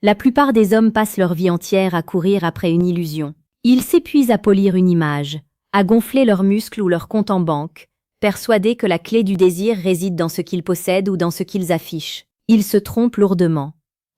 La plupart des hommes passent leur vie entière à courir après une illusion. Ils s'épuisent à polir une image, à gonfler leurs muscles ou leur compte en banque, persuadés que la clé du désir réside dans ce qu'ils possèdent ou dans ce qu'ils affichent. Ils se trompent lourdement.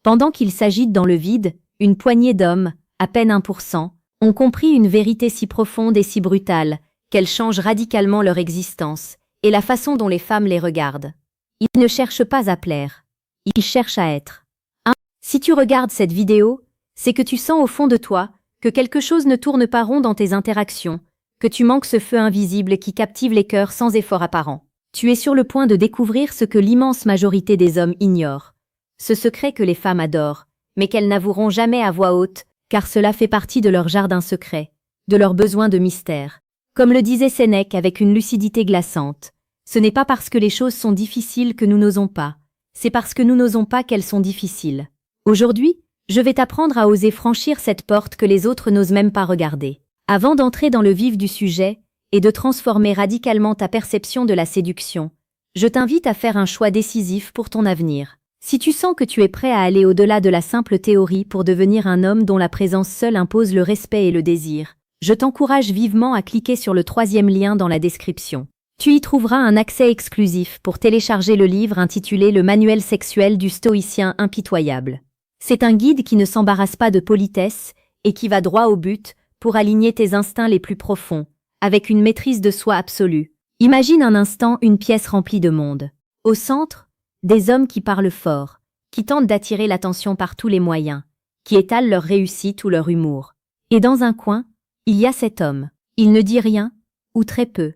Pendant qu'ils s'agitent dans le vide, une poignée d'hommes, à peine 1%, ont compris une vérité si profonde et si brutale qu'elle change radicalement leur existence et la façon dont les femmes les regardent. Ils ne cherchent pas à plaire. Ils cherchent à être. Si tu regardes cette vidéo, c'est que tu sens au fond de toi que quelque chose ne tourne pas rond dans tes interactions, que tu manques ce feu invisible qui captive les cœurs sans effort apparent. Tu es sur le point de découvrir ce que l'immense majorité des hommes ignorent. Ce secret que les femmes adorent, mais qu'elles n'avoueront jamais à voix haute, car cela fait partie de leur jardin secret, de leur besoin de mystère. Comme le disait Sénèque avec une lucidité glaçante, ce n'est pas parce que les choses sont difficiles que nous n'osons pas, c'est parce que nous n'osons pas qu'elles sont difficiles. Aujourd'hui, je vais t'apprendre à oser franchir cette porte que les autres n'osent même pas regarder. Avant d'entrer dans le vif du sujet et de transformer radicalement ta perception de la séduction, je t'invite à faire un choix décisif pour ton avenir. Si tu sens que tu es prêt à aller au-delà de la simple théorie pour devenir un homme dont la présence seule impose le respect et le désir, je t'encourage vivement à cliquer sur le 3e lien dans la description. Tu y trouveras un accès exclusif pour télécharger le livre intitulé « Le manuel sexuel du stoïcien impitoyable ». C'est un guide qui ne s'embarrasse pas de politesse et qui va droit au but pour aligner tes instincts les plus profonds, avec une maîtrise de soi absolue. Imagine un instant une pièce remplie de monde. Au centre, des hommes qui parlent fort, qui tentent d'attirer l'attention par tous les moyens, qui étalent leur réussite ou leur humour. Et dans un coin, il y a cet homme. Il ne dit rien, ou très peu.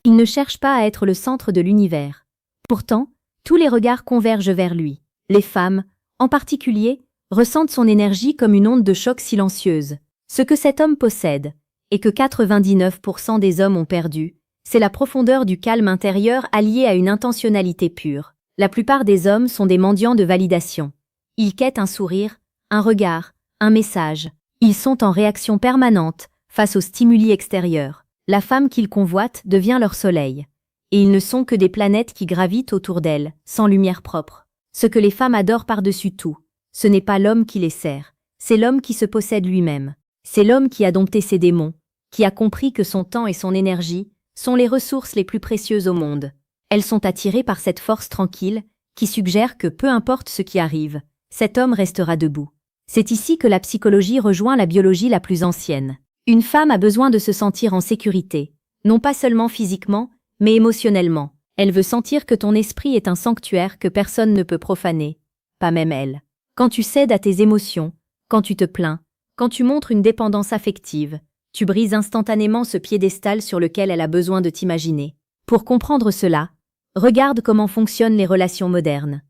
Il ne cherche pas à être le centre de l'univers. Pourtant, tous les regards convergent vers lui. Les femmes, en particulier, ressentent son énergie comme une onde de choc silencieuse. Ce que cet homme possède, et que 99% des hommes ont perdu, c'est la profondeur du calme intérieur alliée à une intentionnalité pure. La plupart des hommes sont des mendiants de validation. Ils quêtent un sourire, un regard, un message. Ils sont en réaction permanente face aux stimuli extérieurs. La femme qu'ils convoitent devient leur soleil. Et ils ne sont que des planètes qui gravitent autour d'elles, sans lumière propre. Ce que les femmes adorent par-dessus tout, ce n'est pas l'homme qui les sert, c'est l'homme qui se possède lui-même. C'est l'homme qui a dompté ses démons, qui a compris que son temps et son énergie sont les ressources les plus précieuses au monde. Elles sont attirées par cette force tranquille qui suggère que peu importe ce qui arrive, cet homme restera debout. C'est ici que la psychologie rejoint la biologie la plus ancienne. Une femme a besoin de se sentir en sécurité, non pas seulement physiquement, mais émotionnellement. Elle veut sentir que ton esprit est un sanctuaire que personne ne peut profaner, pas même elle. Quand tu cèdes à tes émotions, quand tu te plains, quand tu montres une dépendance affective, tu brises instantanément ce piédestal sur lequel elle a besoin de t'imaginer. Pour comprendre cela, regarde comment fonctionnent les relations modernes.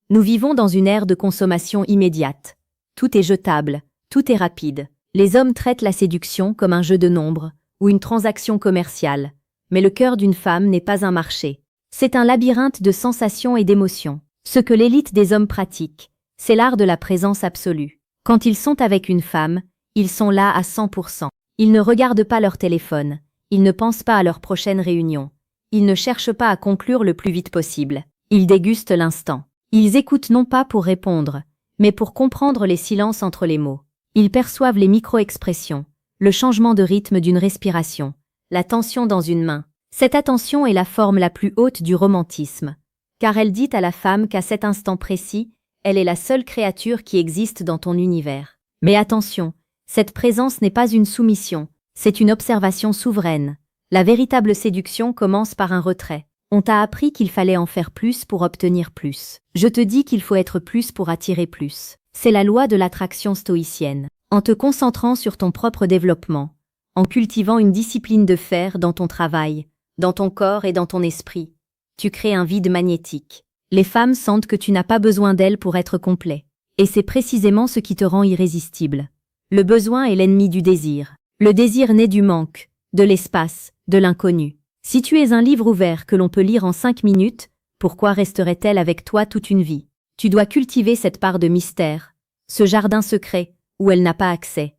Nous vivons dans une ère de consommation immédiate. Tout est jetable, tout est rapide. Les hommes traitent la séduction comme un jeu de nombres ou une transaction commerciale. Mais le cœur d'une femme n'est pas un marché. C'est un labyrinthe de sensations et d'émotions. Ce que l'élite des hommes pratique, c'est l'art de la présence absolue. Quand ils sont avec une femme, ils sont là à 100%. Ils ne regardent pas leur téléphone, ils ne pensent pas à leur prochaine réunion, ils ne cherchent pas à conclure le plus vite possible. Ils dégustent l'instant. Ils écoutent non pas pour répondre, mais pour comprendre les silences entre les mots. Ils perçoivent les micro-expressions, le changement de rythme d'une respiration, la tension dans une main. Cette attention est la forme la plus haute du romantisme, car elle dit à la femme qu'à cet instant précis, elle est la seule créature qui existe dans ton univers. Mais attention, cette présence n'est pas une soumission, c'est une observation souveraine. La véritable séduction commence par un retrait. On t'a appris qu'il fallait en faire plus pour obtenir plus. Je te dis qu'il faut être plus pour attirer plus. C'est la loi de l'attraction stoïcienne. En te concentrant sur ton propre développement, en cultivant une discipline de fer dans ton travail, dans ton corps et dans ton esprit, tu crées un vide magnétique. Les femmes sentent que tu n'as pas besoin d'elles pour être complet. Et c'est précisément ce qui te rend irrésistible. Le besoin est l'ennemi du désir. Le désir naît du manque, de l'espace, de l'inconnu. Si tu es un livre ouvert que l'on peut lire en 5 minutes, pourquoi resterait-elle avec toi toute une vie? Tu dois cultiver cette part de mystère, ce jardin secret où elle n'a pas accès,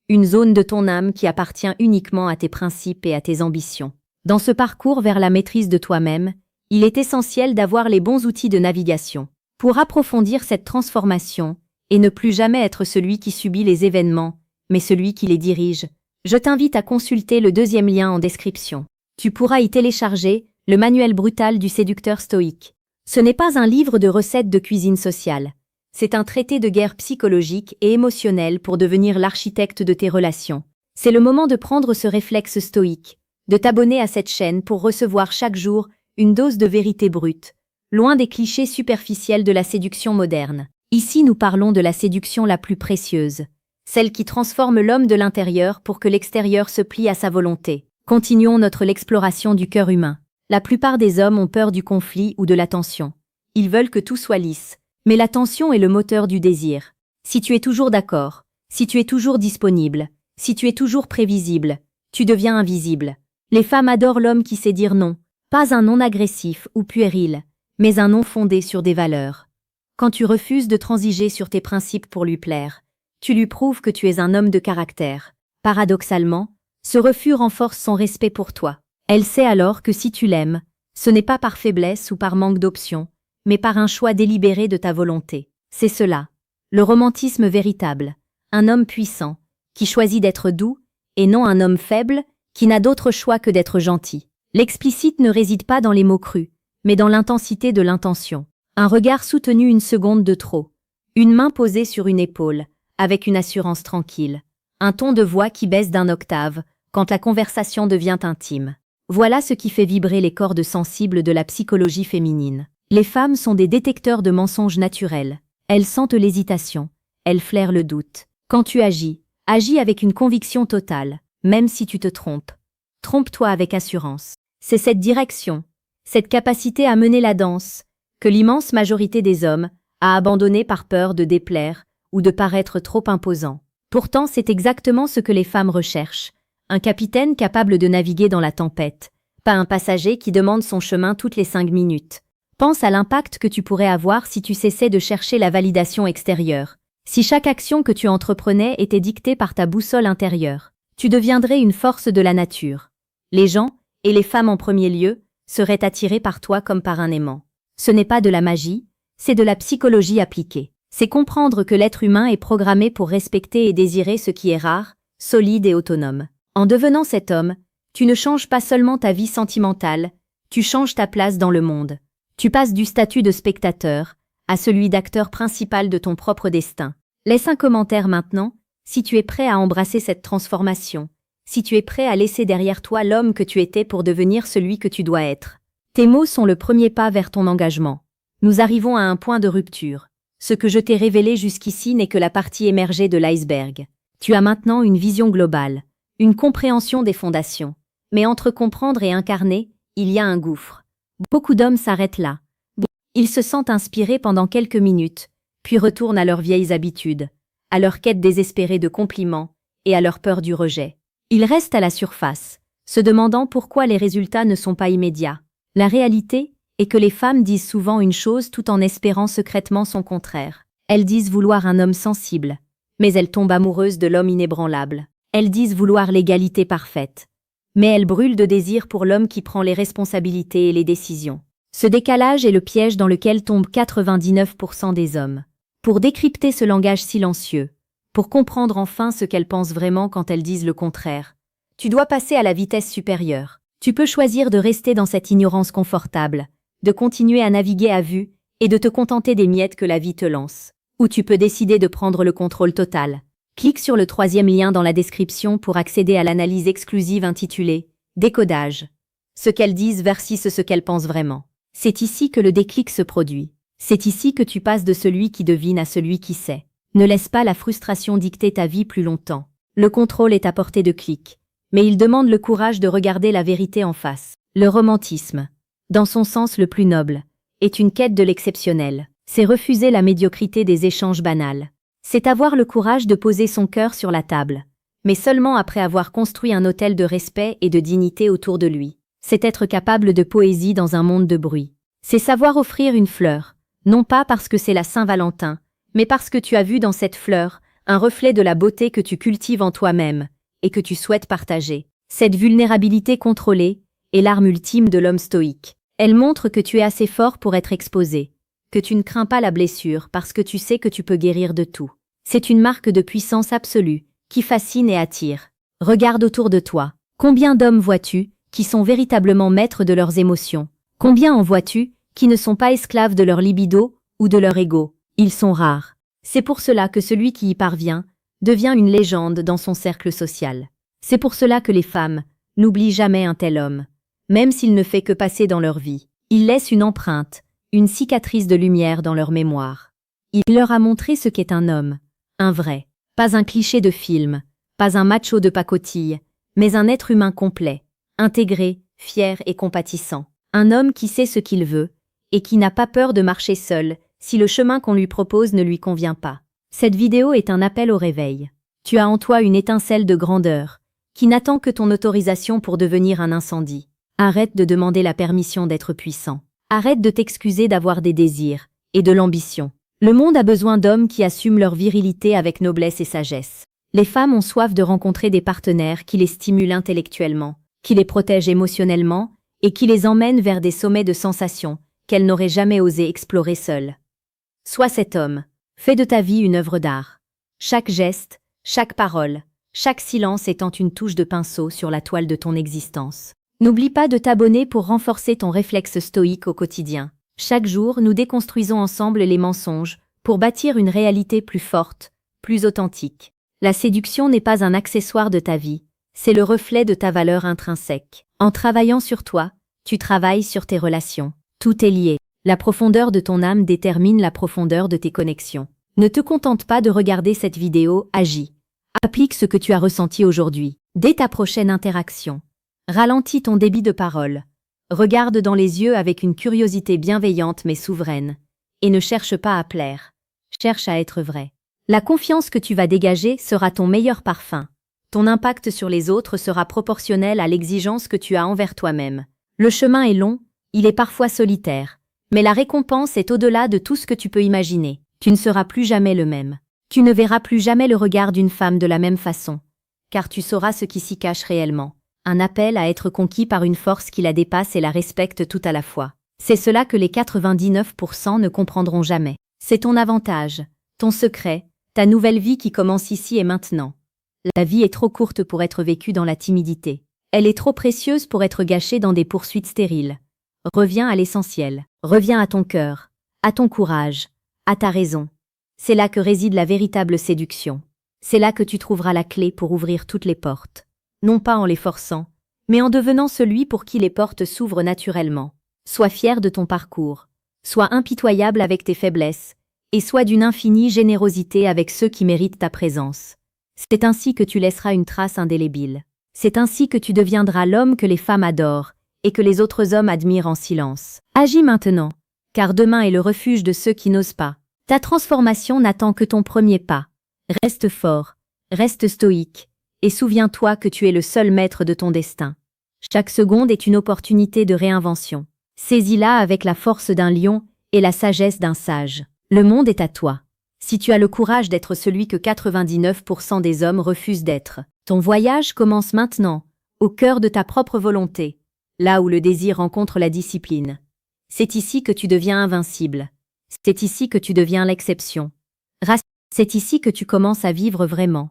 une zone de ton âme qui appartient uniquement à tes principes et à tes ambitions. Dans ce parcours vers la maîtrise de toi-même, il est essentiel d'avoir les bons outils de navigation. Pour approfondir cette transformation et ne plus jamais être celui qui subit les événements, mais celui qui les dirige. Je t'invite à consulter le deuxième lien en description. Tu pourras y télécharger le manuel brutal du séducteur stoïque. Ce n'est pas un livre de recettes de cuisine sociale. C'est un traité de guerre psychologique et émotionnelle pour devenir l'architecte de tes relations. C'est le moment de prendre ce réflexe stoïque, de t'abonner à cette chaîne pour recevoir chaque jour une dose de vérité brute, loin des clichés superficiels de la séduction moderne. Ici, nous parlons de la séduction la plus précieuse, celle qui transforme l'homme de l'intérieur pour que l'extérieur se plie à sa volonté. Continuons notre exploration du cœur humain. La plupart des hommes ont peur du conflit ou de la tension. Ils veulent que tout soit lisse, mais la tension est le moteur du désir. Si tu es toujours d'accord, si tu es toujours disponible, si tu es toujours prévisible, tu deviens invisible. Les femmes adorent l'homme qui sait dire non, pas un non agressif ou puéril, mais un non fondé sur des valeurs. Quand tu refuses de transiger sur tes principes pour lui plaire, tu lui prouves que tu es un homme de caractère. Paradoxalement, ce refus renforce son respect pour toi. Elle sait alors que si tu l'aimes, ce n'est pas par faiblesse ou par manque d'options, mais par un choix délibéré de ta volonté. C'est cela, le romantisme véritable. Un homme puissant, qui choisit d'être doux, et non un homme faible, qui n'a d'autre choix que d'être gentil. L'explicite ne réside pas dans les mots crus, mais dans l'intensité de l'intention. Un regard soutenu une seconde de trop. Une main posée sur une épaule, avec une assurance tranquille. Un ton de voix qui baisse d'un octave, quand la conversation devient intime. Voilà ce qui fait vibrer les cordes sensibles de la psychologie féminine. Les femmes sont des détecteurs de mensonges naturels. Elles sentent l'hésitation, elles flairent le doute. Quand tu agis, agis avec une conviction totale, même si tu te trompes. Trompe-toi avec assurance. C'est cette direction, cette capacité à mener la danse, que l'immense majorité des hommes a abandonnée par peur de déplaire ou de paraître trop imposant. Pourtant, c'est exactement ce que les femmes recherchent. Un capitaine capable de naviguer dans la tempête, pas un passager qui demande son chemin toutes les 5 minutes. Pense à l'impact que tu pourrais avoir si tu cessais de chercher la validation extérieure. Si chaque action que tu entreprenais était dictée par ta boussole intérieure, tu deviendrais une force de la nature. Les gens, et les femmes en premier lieu, seraient attirés par toi comme par un aimant. Ce n'est pas de la magie, c'est de la psychologie appliquée. C'est comprendre que l'être humain est programmé pour respecter et désirer ce qui est rare, solide et autonome. En devenant cet homme, tu ne changes pas seulement ta vie sentimentale, tu changes ta place dans le monde. Tu passes du statut de spectateur à celui d'acteur principal de ton propre destin. Laisse un commentaire maintenant, si tu es prêt à embrasser cette transformation, si tu es prêt à laisser derrière toi l'homme que tu étais pour devenir celui que tu dois être. Tes mots sont le premier pas vers ton engagement. Nous arrivons à un point de rupture. Ce que je t'ai révélé jusqu'ici n'est que la partie émergée de l'iceberg. Tu as maintenant une vision globale, une compréhension des fondations. Mais entre comprendre et incarner, il y a un gouffre. Beaucoup d'hommes s'arrêtent là. Ils se sentent inspirés pendant quelques minutes, puis retournent à leurs vieilles habitudes, à leur quête désespérée de compliments et à leur peur du rejet. Ils restent à la surface, se demandant pourquoi les résultats ne sont pas immédiats. La réalité est que les femmes disent souvent une chose tout en espérant secrètement son contraire. Elles disent vouloir un homme sensible, mais elles tombent amoureuses de l'homme inébranlable. Elles disent vouloir l'égalité parfaite, mais elles brûlent de désir pour l'homme qui prend les responsabilités et les décisions. Ce décalage est le piège dans lequel tombent 99% des hommes. Pour décrypter ce langage silencieux, pour comprendre enfin ce qu'elles pensent vraiment quand elles disent le contraire, tu dois passer à la vitesse supérieure. Tu peux choisir de rester dans cette ignorance confortable, de continuer à naviguer à vue et de te contenter des miettes que la vie te lance. Ou tu peux décider de prendre le contrôle total. Clique sur le 3e lien dans la description pour accéder à l'analyse exclusive intitulée « Décodage ». Ce qu'elles disent versus ce qu'elles pensent vraiment. C'est ici que le déclic se produit. C'est ici que tu passes de celui qui devine à celui qui sait. Ne laisse pas la frustration dicter ta vie plus longtemps. Le contrôle est à portée de clic, mais il demande le courage de regarder la vérité en face. Le romantisme, dans son sens le plus noble, est une quête de l'exceptionnel. C'est refuser la médiocrité des échanges banals. C'est avoir le courage de poser son cœur sur la table, mais seulement après avoir construit un autel de respect et de dignité autour de lui. C'est être capable de poésie dans un monde de bruit. C'est savoir offrir une fleur, non pas parce que c'est la Saint-Valentin, mais parce que tu as vu dans cette fleur un reflet de la beauté que tu cultives en toi-même et que tu souhaites partager. Cette vulnérabilité contrôlée est l'arme ultime de l'homme stoïque. Elle montre que tu es assez fort pour être exposé, que tu ne crains pas la blessure parce que tu sais que tu peux guérir de tout. C'est une marque de puissance absolue, qui fascine et attire. Regarde autour de toi. Combien d'hommes vois-tu qui sont véritablement maîtres de leurs émotions? Combien en vois-tu qui ne sont pas esclaves de leur libido ou de leur ego? Ils sont rares. C'est pour cela que celui qui y parvient devient une légende dans son cercle social. C'est pour cela que les femmes n'oublient jamais un tel homme, même s'il ne fait que passer dans leur vie. Il laisse une empreinte, une cicatrice de lumière dans leur mémoire. Il leur a montré ce qu'est un homme, un vrai, pas un cliché de film, pas un macho de pacotille, mais un être humain complet, intégré, fier et compatissant. Un homme qui sait ce qu'il veut et qui n'a pas peur de marcher seul si le chemin qu'on lui propose ne lui convient pas. Cette vidéo est un appel au réveil. Tu as en toi une étincelle de grandeur qui n'attend que ton autorisation pour devenir un incendie. Arrête de demander la permission d'être puissant. Arrête de t'excuser d'avoir des désirs et de l'ambition. Le monde a besoin d'hommes qui assument leur virilité avec noblesse et sagesse. Les femmes ont soif de rencontrer des partenaires qui les stimulent intellectuellement, qui les protègent émotionnellement et qui les emmènent vers des sommets de sensations qu'elles n'auraient jamais osé explorer seules. Sois cet homme. Fais de ta vie une œuvre d'art. Chaque geste, chaque parole, chaque silence étant une touche de pinceau sur la toile de ton existence. N'oublie pas de t'abonner pour renforcer ton réflexe stoïque au quotidien. Chaque jour, nous déconstruisons ensemble les mensonges pour bâtir une réalité plus forte, plus authentique. La séduction n'est pas un accessoire de ta vie, c'est le reflet de ta valeur intrinsèque. En travaillant sur toi, tu travailles sur tes relations. Tout est lié. La profondeur de ton âme détermine la profondeur de tes connexions. Ne te contente pas de regarder cette vidéo, agis. Applique ce que tu as ressenti aujourd'hui. Dès ta prochaine interaction, ralentis ton débit de parole. Regarde dans les yeux avec une curiosité bienveillante mais souveraine. Et ne cherche pas à plaire. Cherche à être vrai. La confiance que tu vas dégager sera ton meilleur parfum. Ton impact sur les autres sera proportionnel à l'exigence que tu as envers toi-même. Le chemin est long, il est parfois solitaire. Mais la récompense est au-delà de tout ce que tu peux imaginer. Tu ne seras plus jamais le même. Tu ne verras plus jamais le regard d'une femme de la même façon. Car tu sauras ce qui s'y cache réellement. Un appel à être conquis par une force qui la dépasse et la respecte tout à la fois. C'est cela que les 99% ne comprendront jamais. C'est ton avantage, ton secret, ta nouvelle vie qui commence ici et maintenant. La vie est trop courte pour être vécue dans la timidité. Elle est trop précieuse pour être gâchée dans des poursuites stériles. Reviens à l'essentiel. Reviens à ton cœur, à ton courage, à ta raison. C'est là que réside la véritable séduction. C'est là que tu trouveras la clé pour ouvrir toutes les portes. Non pas en les forçant, mais en devenant celui pour qui les portes s'ouvrent naturellement. Sois fier de ton parcours. Sois impitoyable avec tes faiblesses. Et sois d'une infinie générosité avec ceux qui méritent ta présence. C'est ainsi que tu laisseras une trace indélébile. C'est ainsi que tu deviendras l'homme que les femmes adorent et que les autres hommes admirent en silence. Agis maintenant, car demain est le refuge de ceux qui n'osent pas. Ta transformation n'attend que ton premier pas. Reste fort, reste stoïque, et souviens-toi que tu es le seul maître de ton destin. Chaque seconde est une opportunité de réinvention. Saisis-la avec la force d'un lion et la sagesse d'un sage. Le monde est à toi. Si tu as le courage d'être celui que 99% des hommes refusent d'être, ton voyage commence maintenant, au cœur de ta propre volonté, là où le désir rencontre la discipline. C'est ici que tu deviens invincible. C'est ici que tu deviens l'exception. C'est ici que tu commences à vivre vraiment.